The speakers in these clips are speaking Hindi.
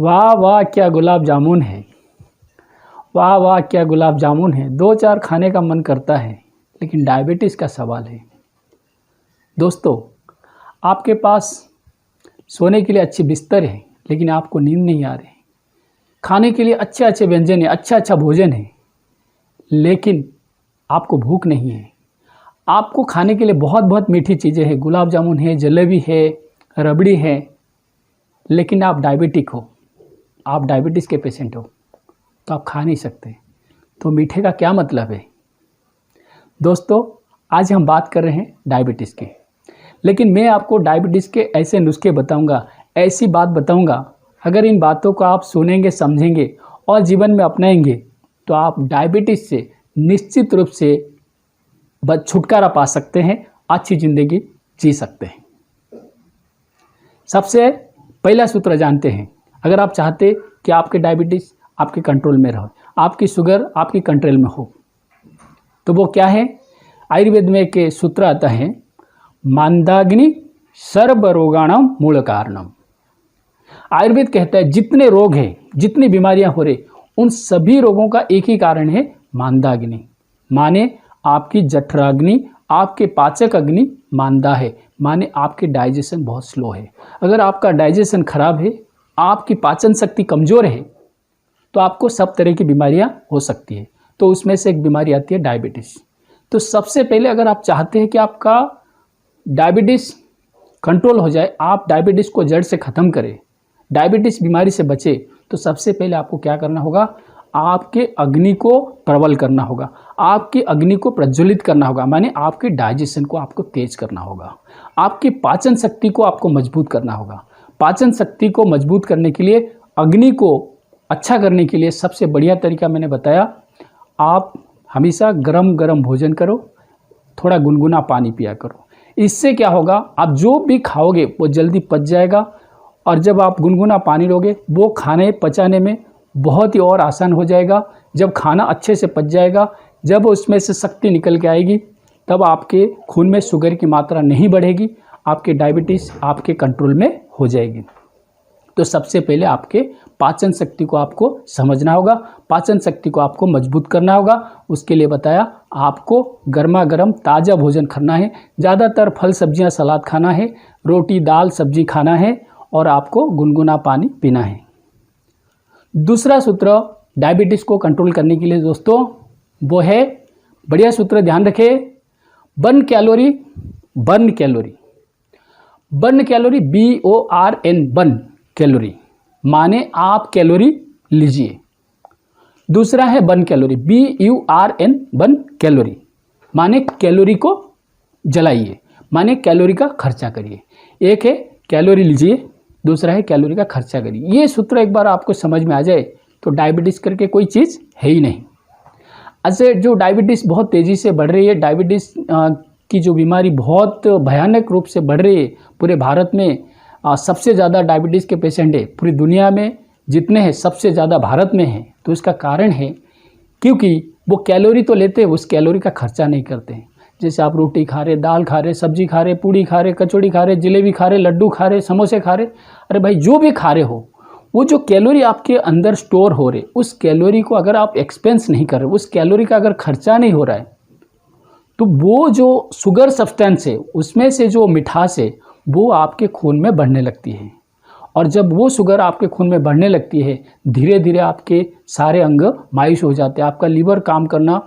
वाह वाह क्या गुलाब जामुन है। वाह वाह क्या गुलाब जामुन है। दो चार खाने का मन करता है, लेकिन डायबिटीज़ का सवाल है। दोस्तों, आपके पास सोने के लिए अच्छे बिस्तर है, लेकिन आपको नींद नहीं आ रही। खाने के लिए अच्छे अच्छे व्यंजन है, अच्छा अच्छा भोजन है, लेकिन आपको भूख नहीं है। आपको खाने के लिए बहुत बहुत मीठी चीज़ें हैं, गुलाब जामुन है, जलेबी है, रबड़ी है, लेकिन आप डायबिटिक हो, आप डायबिटीज़ के पेशेंट हो, तो आप खा नहीं सकते। तो मीठे का क्या मतलब है? दोस्तों, आज हम बात कर रहे हैं डायबिटीज़ की, लेकिन मैं आपको डायबिटीज़ के ऐसे नुस्खे बताऊंगा, ऐसी बात बताऊंगा, अगर इन बातों को आप सुनेंगे, समझेंगे और जीवन में अपनाएंगे, तो आप डायबिटीज़ से निश्चित रूप से छुटकारा पा सकते हैं, अच्छी ज़िंदगी जी सकते हैं। सबसे पहला सूत्र जानते हैं। अगर आप चाहते कि आपके डायबिटीज़ आपके कंट्रोल में रहे, आपकी शुगर आपकी कंट्रोल में हो, तो वो क्या है? आयुर्वेद में एक सूत्र आता है, मांदाग्नि सर्वरोगाणाम मूल कारणम। आयुर्वेद कहता है जितने रोग हैं, जितनी बीमारियां हो रही, उन सभी रोगों का एक ही कारण है, मांदाग्नि। माने आपकी जठराग्नि, आपके पाचक अग्नि मांदा है, माने आपके डाइजेशन बहुत स्लो है। अगर आपका डाइजेशन खराब है, आपकी पाचन शक्ति कमज़ोर है, तो आपको सब तरह की बीमारियां हो सकती है। तो उसमें से एक बीमारी आती है डायबिटीज़। तो सबसे पहले अगर आप चाहते हैं कि आपका डायबिटीज़ कंट्रोल हो जाए, आप डायबिटीज़ को जड़ से ख़त्म करें, डायबिटीज़ बीमारी से बचे, तो सबसे पहले आपको क्या करना होगा? आपके अग्नि को प्रबल करना होगा, आपकी अग्नि को प्रज्वलित करना होगा, माने आपके डाइजेशन को आपको तेज करना होगा, आपकी पाचन शक्ति को आपको मजबूत करना होगा। पाचन शक्ति को मजबूत करने के लिए, अग्नि को अच्छा करने के लिए सबसे बढ़िया तरीका मैंने बताया, आप हमेशा गरम गरम भोजन करो, थोड़ा गुनगुना पानी पिया करो। इससे क्या होगा? आप जो भी खाओगे वो जल्दी पच जाएगा, और जब आप गुनगुना पानी लोगे, वो खाने पचाने में बहुत ही और आसान हो जाएगा। जब खाना अच्छे से पच जाएगा, जब उसमें से शक्ति निकल के आएगी, तब आपके खून में शुगर की मात्रा नहीं बढ़ेगी, आपके डायबिटीज़ आपके कंट्रोल में हो जाएगी। तो सबसे पहले आपके पाचन शक्ति को आपको समझना होगा, पाचन शक्ति को आपको मजबूत करना होगा। उसके लिए बताया, आपको गर्मा गर्म ताज़ा भोजन करना है, ज़्यादातर फल सब्जियां सलाद खाना है, रोटी दाल सब्जी खाना है, और आपको गुनगुना पानी पीना है। दूसरा सूत्र डायबिटीज़ को कंट्रोल करने के लिए दोस्तों, वो है, बढ़िया सूत्र ध्यान रखें, burn calorie. Burn calorie, burn calorie, BORN, burn calorie, माने आप कैलोरी लीजिए। दूसरा है burn calorie, BURN, burn calorie, माने कैलोरी को जलाइए, माने कैलोरी का खर्चा करिए। एक है कैलोरी लीजिए, दूसरा है कैलोरी का खर्चा करिए। ये सूत्र एक बार आपको समझ में आ जाए, तो डायबिटीज़ करके कोई चीज़ है ही नहीं। ऐसे जो डायबिटीज़ बहुत तेज़ी से बढ़ रही है, डायबिटीज़ की जो बीमारी बहुत भयानक रूप से बढ़ रही है, पूरे भारत में सबसे ज़्यादा डायबिटीज़ के पेशेंट है, पूरी दुनिया में जितने हैं सबसे ज़्यादा भारत में हैं। तो इसका कारण है क्योंकि वो कैलोरी तो लेते हैं, उस कैलोरी का खर्चा नहीं करते हैं। जैसे आप रोटी खा रहे, दाल खा रहे, सब्जी खा रहे, पूड़ी खा रहे, कचौड़ी खा रहे, जलेबी खा रहे, लड्डू खा रहे, समोसे खा रहे, अरे भाई जो भी खा रहे हो, वो जो कैलोरी आपके अंदर स्टोर हो रहे, उस कैलोरी को अगर आप एक्सपेंस नहीं कर रहे, उस कैलोरी का अगर खर्चा नहीं हो रहा है, तो वो जो शुगर सब्सटेंस है, उसमें से जो मिठास है, वो आपके खून में बढ़ने लगती है। और जब वो शुगर आपके खून में बढ़ने लगती है, धीरे धीरे आपके सारे अंग मायूस हो जाते हैं। आपका लीवर काम करना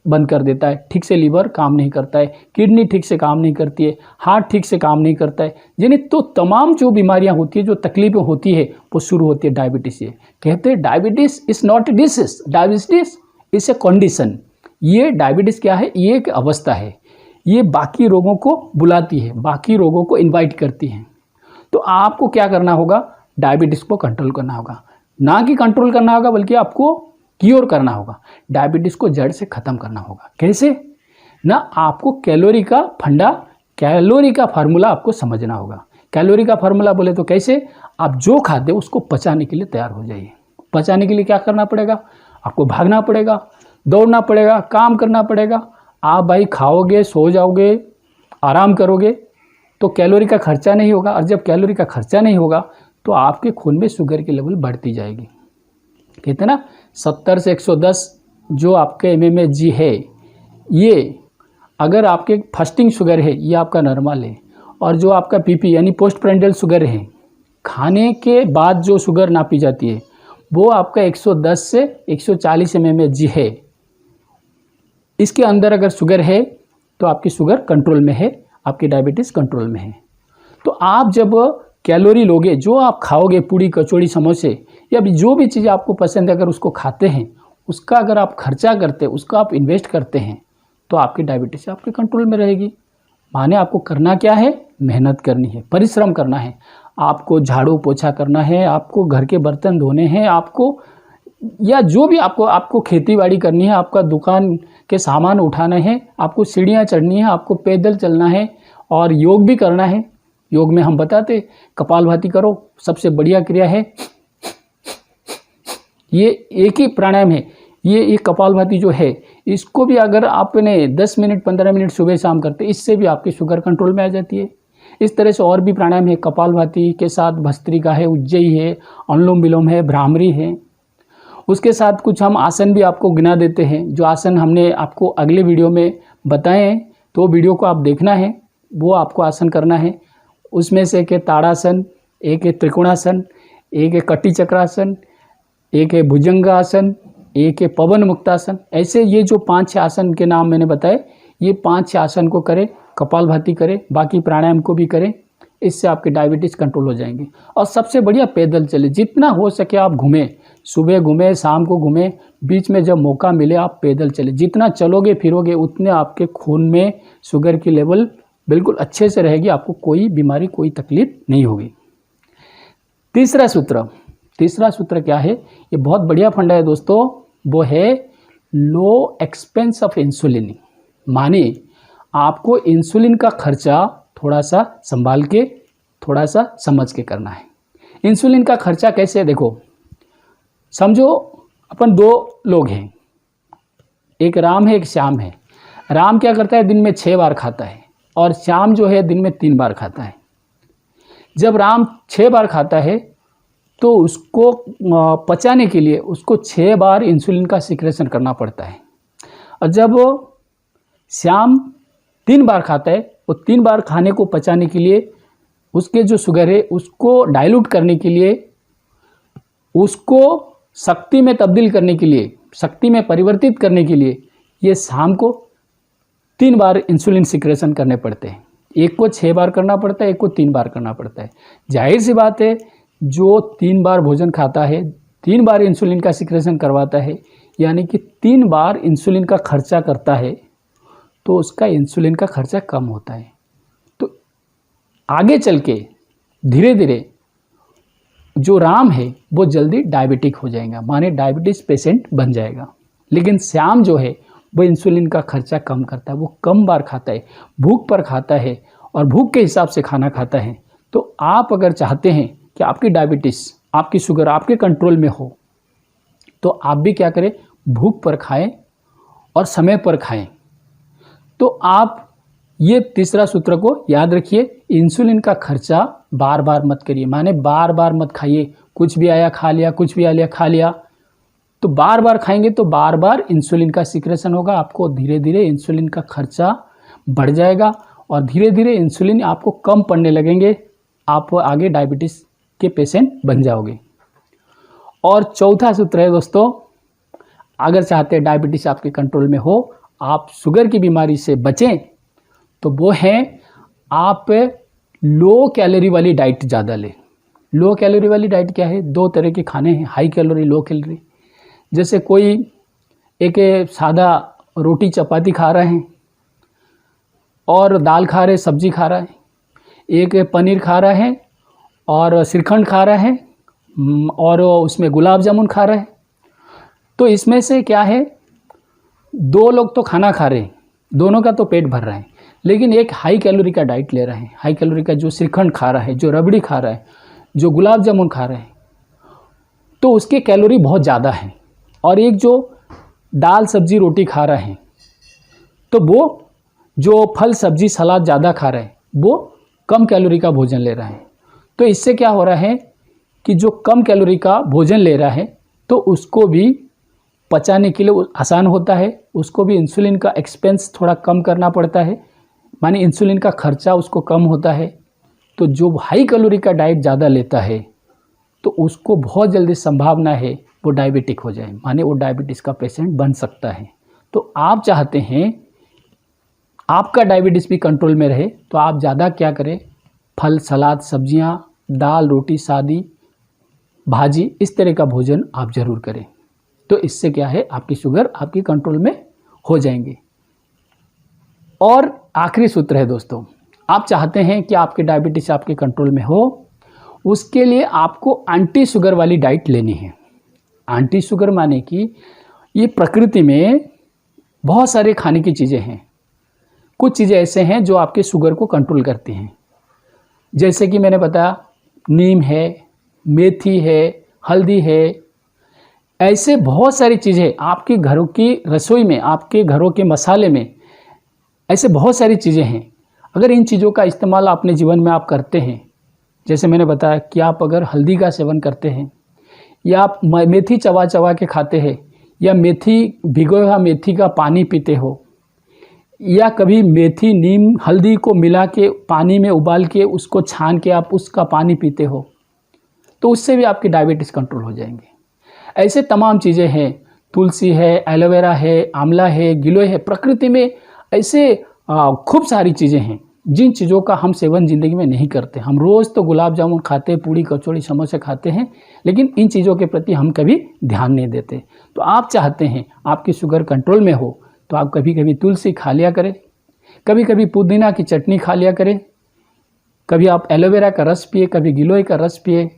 बंद कर देता है, ठीक से लीवर काम नहीं करता है, किडनी ठीक से काम नहीं करती है, हार्ट ठीक से काम नहीं करता है, यानी तो तमाम जो बीमारियां होती है, जो तकलीफें होती है, वो शुरू होती है डायबिटीज़ से। कहते हैं diabetes is not a disease, diabetes is a condition. ये डायबिटीज़ क्या है? ये एक अवस्था है, ये बाकी रोगों को बुलाती है, बाकी रोगों को इन्वाइट करती है। तो आपको क्या करना होगा? डायबिटीज़ को कंट्रोल करना होगा, ना कि कंट्रोल करना होगा, बल्कि आपको क्योर करना होगा, डायबिटीज़ को जड़ से ख़त्म करना होगा। कैसे? ना, आपको कैलोरी का फंडा, कैलोरी का फार्मूला आपको समझना होगा। कैलोरी का फार्मूला बोले तो कैसे? आप जो खाते हो उसको पचाने के लिए तैयार हो जाइए। पचाने के लिए क्या करना पड़ेगा? आपको भागना पड़ेगा, दौड़ना पड़ेगा, काम करना पड़ेगा। आप भाई खाओगे, सो जाओगे, आराम करोगे, तो कैलोरी का खर्चा नहीं होगा। और जब कैलोरी का खर्चा नहीं होगा, तो आपके खून में शुगर की लेवल बढ़ती जाएगी। कहते हैं ना 70 से 110 जो आपके mmHg है, ये अगर आपके फास्टिंग शुगर है ये आपका नॉर्मल है, और जो आपका PP यानी पोस्ट प्रेंडियल शुगर है, खाने के बाद जो शुगर नापी जाती है वो आपका 110 से 140 mmHg है। इसके अंदर अगर शुगर है तो आपकी शुगर कंट्रोल में है, आपकी डायबिटीज़ कंट्रोल में है। तो आप जब कैलोरी लोगे, जो आप खाओगे पूड़ी कचौड़ी समोसे या जो भी चीज़ आपको पसंद है, अगर उसको खाते हैं, उसका अगर आप खर्चा करते हैं, उसका आप इन्वेस्ट करते हैं, तो आपकी डायबिटीज़ आपके कंट्रोल में रहेगी। माने आपको करना क्या है, मेहनत करनी है, परिश्रम करना है, आपको झाड़ू पोछा करना है, आपको घर के बर्तन धोने हैं, आपको या जो भी आपको खेती बाड़ी करनी है, आपका दुकान के सामान उठाना है, आपको सीढ़ियाँ चढ़नी है, आपको पैदल चलना है, और योग भी करना है। योग में हम बताते कपालभाति करो, सबसे बढ़िया क्रिया है। ये एक ही प्राणायाम है, ये एक कपालभाति जो है, इसको भी अगर आपने 10 मिनट 15 मिनट सुबह शाम करते, इससे भी आपकी शुगर कंट्रोल में आ जाती है। इस तरह से और भी प्राणायाम है, कपालभाति के साथ भस्त्रिका है, उज्जयी है, अनुलोम विलोम है, भ्रामरी है। उसके साथ कुछ हम आसन भी आपको गिना देते हैं, जो आसन हमने आपको अगले वीडियो में बताए हैं, तो वीडियो को आप देखना है, वो आपको आसन करना है। उसमें से एक है ताड़ासन, एक है त्रिकोणासन, एक है कटी चक्रासन, एक है भुजंगासन, एक है पवन मुक्तासन। ऐसे ये जो 5-6 आसन के नाम मैंने बताए, ये 5-6 आसन को करें, कपालभाति करें, बाकी प्राणायाम को भी करें, इससे आपके डायबिटीज़ कंट्रोल हो जाएंगे। और सबसे बढ़िया पैदल चले, जितना हो सके आप घूमें, सुबह घूमें, शाम को घूमें, बीच में जब मौका मिले आप पैदल चले। जितना चलोगे फिरोगे उतने आपके खून में शुगर की लेवल बिल्कुल अच्छे से रहेगी, आपको कोई बीमारी कोई तकलीफ नहीं होगी। तीसरा सूत्र क्या है, ये बहुत बढ़िया फंडा है दोस्तों, वो है लो एक्सपेंस ऑफ इंसुलिन। माने आपको इंसुलिन का खर्चा थोड़ा सा संभाल के, थोड़ा सा समझ के करना है। इंसुलिन का खर्चा कैसे है, देखो, समझो अपन 2 लोग हैं, एक राम है एक श्याम है। राम क्या करता है, दिन में 6 बार खाता है, और श्याम जो है दिन में 3 बार खाता है। जब राम 6 बार खाता है तो उसको पचाने के लिए उसको 6 बार इंसुलिन का सिक्रेशन करना पड़ता है, और जब श्याम 3 बार खाता है, वो 3 बार खाने को पचाने के लिए उसके जो शुगर है उसको डाइल्यूट करने के लिए, उसको शक्ति में तब्दील करने के लिए, शक्ति में परिवर्तित करने के लिए, ये शाम को 3 बार इंसुलिन सिक्रेशन करने पड़ते हैं। एक को 6 बार करना पड़ता है, एक को 3 बार करना पड़ता है। जाहिर सी बात है, जो 3 बार भोजन खाता है, 3 बार इंसुलिन का सिक्रेशन करवाता है, यानी कि 3 बार इंसुलिन का खर्चा करता है, तो उसका इंसुलिन का खर्चा कम होता है। तो आगे चल के धीरे धीरे जो राम है वो जल्दी डायबिटिक हो जाएगा, माने डायबिटीज़ पेशेंट बन जाएगा। लेकिन श्याम जो है वो इंसुलिन का खर्चा कम करता है, वो कम बार खाता है, भूख पर खाता है, और भूख के हिसाब से खाना खाता है। तो आप अगर चाहते हैं कि आपकी डायबिटीज़, आपकी शुगर आपके कंट्रोल में हो, तो आप भी क्या करें, भूख पर खाएं और समय पर खाएं। तो आप ये तीसरा सूत्र को याद रखिए, इंसुलिन का खर्चा बार बार मत करिए, माने बार बार मत खाइए, कुछ भी आया खा लिया, कुछ भी आया खा लिया। तो बार बार खाएंगे तो बार बार इंसुलिन का सिक्रेशन होगा, आपको धीरे धीरे इंसुलिन का खर्चा बढ़ जाएगा, और धीरे धीरे इंसुलिन आपको कम पड़ने लगेंगे, आप आगे डायबिटीज़ के पेशेंट बन जाओगे। और चौथा सूत्र है दोस्तों, अगर चाहते हैं डायबिटीज़ आपके कंट्रोल में हो, आप शुगर की बीमारी से बचें, तो वो है आप लो कैलोरी वाली डाइट ज़्यादा लें। लो कैलोरी वाली डाइट क्या है, 2 तरह के खाने हैं, हाई कैलोरी, लो कैलोरी। जैसे कोई एक सादा रोटी चपाती खा रहे हैं और दाल खा रहे, सब्जी खा रहा है, एक पनीर खा रहा है और श्रीखंड खा रहा है, और उसमें गुलाब जामुन खा रहा है। तो इसमें से क्या है, 2 लोग तो खाना खा रहे हैं, दोनों का तो पेट भर रहा है, लेकिन एक हाई कैलोरी का डाइट ले रहे हैं। हाई कैलोरी का जो श्रीखंड खा रहा है, जो रबड़ी खा रहा है, जो गुलाब जामुन खा रहा है, तो उसके कैलोरी बहुत ज़्यादा है। और एक जो दाल सब्जी रोटी खा रहा है, तो वो जो फल सब्जी सलाद ज़्यादा खा रहा है, वो कम कैलोरी का भोजन ले रहा है। तो इससे क्या हो रहा है कि जो कम कैलोरी का भोजन ले रहा है तो उसको भी पचाने के लिए आसान होता है, उसको भी इंसुलिन का एक्सपेंस थोड़ा कम करना पड़ता है, माने इंसुलिन का खर्चा उसको कम होता है। तो जो हाई कैलोरी का डाइट ज़्यादा लेता है तो उसको बहुत जल्दी संभावना है वो डायबिटिक हो जाए, माने वो डायबिटीज़ का पेशेंट बन सकता है। तो आप चाहते हैं आपका डायबिटीज़ भी कंट्रोल में रहे तो आप ज़्यादा क्या करें, फल, सलाद, सब्जियां, दाल, रोटी, सादी, भाजी, इस तरह का भोजन आप ज़रूर करें। तो इससे क्या है, आपकी शुगर आपकी कंट्रोल में हो जाएंगे। और आखिरी सूत्र है दोस्तों, आप चाहते हैं कि आपके डायबिटीज़ आपके कंट्रोल में हो, उसके लिए आपको एंटी शुगर वाली डाइट लेनी है। एंटी शुगर माने कि ये प्रकृति में बहुत सारे खाने की चीज़ें हैं। कुछ चीज़ें ऐसे हैं जो आपके शुगर को कंट्रोल करती हैं, जैसे कि मैंने बताया नीम है, मेथी है, हल्दी है। ऐसे बहुत सारी चीज़ें आपके घरों की रसोई में, आपके घरों के मसाले में ऐसे बहुत सारी चीज़ें हैं। अगर इन चीज़ों का इस्तेमाल अपने जीवन में आप करते हैं, जैसे मैंने बताया कि आप अगर हल्दी का सेवन करते हैं या आप मेथी चबा चबा के खाते हैं या मेथी भिगोया हुआ मेथी का पानी पीते हो या कभी मेथी, नीम, हल्दी को मिला के पानी में उबाल के उसको छान के आप उसका पानी पीते हो, तो उससे भी आपकी डायबिटीज़ कंट्रोल हो जाएंगे। ऐसे तमाम चीज़ें हैं, तुलसी है, एलोवेरा है, आंवला है, गिलोय है। प्रकृति में ऐसे खूब सारी चीज़ें हैं जिन चीज़ों का हम सेवन ज़िंदगी में नहीं करते। हम रोज़ तो गुलाब जामुन खाते, पूड़ी कचौड़ी समोसे खाते हैं, लेकिन इन चीज़ों के प्रति हम कभी ध्यान नहीं देते। तो आप चाहते हैं आपकी शुगर कंट्रोल में हो तो आप कभी कभी तुलसी खा लिया करें, कभी कभी पुदीना की चटनी खा लिया करें, कभी आप एलोवेरा का रस पिए, कभी गिलोय का रस पिए,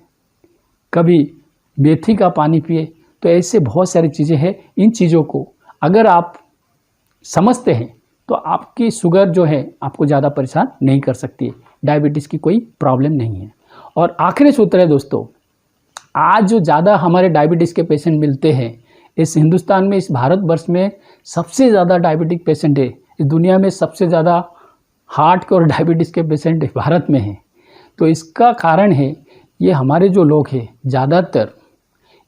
कभी मेथी का पानी पिए। तो ऐसे बहुत सारी चीज़ें हैं। इन चीज़ों को अगर आप समझते हैं तो आपकी शुगर जो है आपको ज़्यादा परेशान नहीं कर सकती है, डायबिटीज़ की कोई प्रॉब्लम नहीं है। और आखिरी सूत्र है दोस्तों, आज जो ज़्यादा हमारे डायबिटीज़ के पेशेंट मिलते हैं इस हिंदुस्तान में, इस भारतवर्ष में सबसे ज़्यादा डायबिटिक पेशेंट है। इस दुनिया में सबसे ज़्यादा हार्ट के और डायबिटीज़ के पेशेंट भारत में हैं। तो इसका कारण है ये हमारे जो लोग हैं ज़्यादातर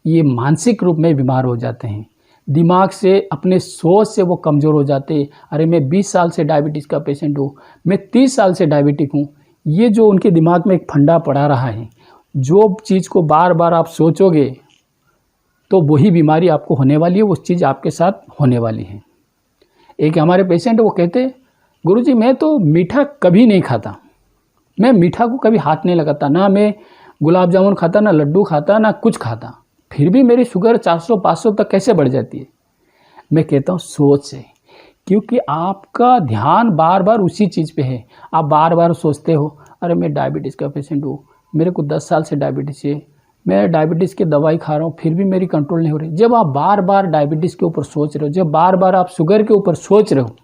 ये मानसिक रूप में बीमार हो जाते हैं, दिमाग से, अपने सोच से वो कमज़ोर हो जाते हैं। अरे मैं 20 साल से डायबिटीज़ का पेशेंट हूँ, मैं 30 साल से डायबिटिक हूँ। ये जो उनके दिमाग में एक फंडा पड़ा रहा है, जो चीज़ को बार बार आप सोचोगे तो वही बीमारी आपको होने वाली है, उस चीज़ आपके साथ होने वाली है। एक हमारे पेशेंट वो कहते, गुरुजी मैं तो मीठा कभी नहीं खाता, मैं मीठा को कभी हाथ नहीं लगाता, ना मैं गुलाब जामुन खाता, ना लड्डू खाता, ना कुछ खाता, फिर भी मेरी शुगर 400-500 तक कैसे बढ़ जाती है। मैं कहता हूँ सोच से, क्योंकि आपका ध्यान बार बार उसी चीज़ पे है। आप बार बार सोचते हो अरे मैं डायबिटीज़ का पेशेंट हूँ, मेरे को 10 साल से डायबिटीज़ है, मैं डायबिटीज़ की दवाई खा रहा हूँ फिर भी मेरी कंट्रोल नहीं हो रही। जब आप बार बार डायबिटीज़ के ऊपर सोच रहे हो, जब बार बार आप शुगर के ऊपर सोच रहे हो,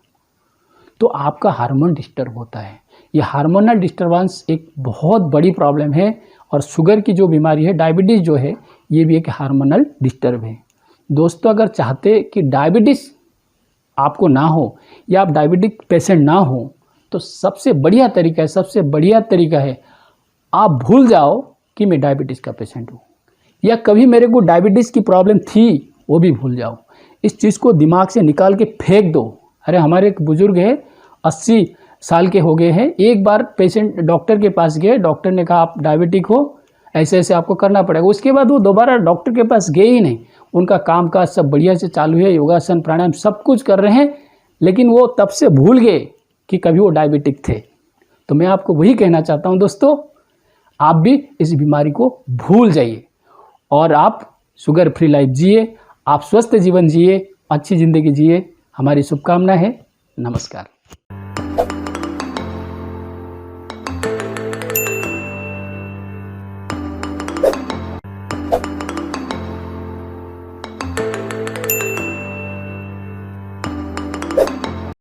तो आपका हार्मोन डिस्टर्ब होता है। ये हार्मोनल डिस्टर्बेंस एक बहुत बड़ी प्रॉब्लम है। और शुगर की जो बीमारी है, डायबिटीज़ जो है, ये भी एक हार्मोनल डिस्टर्ब है। दोस्तों अगर चाहते कि डायबिटीज़ आपको ना हो या आप डायबिटिक पेशेंट ना हो, तो सबसे बढ़िया तरीका है आप भूल जाओ कि मैं डायबिटीज़ का पेशेंट हूँ, या कभी मेरे को डायबिटीज़ की प्रॉब्लम थी वो भी भूल जाओ। इस चीज़ को दिमाग से निकाल के फेंक दो। अरे हमारे एक बुजुर्ग है, 80 साल के हो गए हैं, एक बार पेशेंट डॉक्टर के पास गए, डॉक्टर ने कहा आप डायबिटिक हो, ऐसे ऐसे आपको करना पड़ेगा। उसके बाद वो दोबारा डॉक्टर के पास गए ही नहीं। उनका कामकाज सब बढ़िया से चालू है, योगासन प्राणायाम सब कुछ कर रहे हैं, लेकिन वो तब से भूल गए कि कभी वो डायबिटिक थे। तो मैं आपको वही कहना चाहता हूँ दोस्तों, आप भी इस बीमारी को भूल जाइए और आप शुगर फ्री लाइफ जिए, आप स्वस्थ जीवन जिए, अच्छी ज़िंदगी जिए। हमारी शुभकामना है। नमस्कार।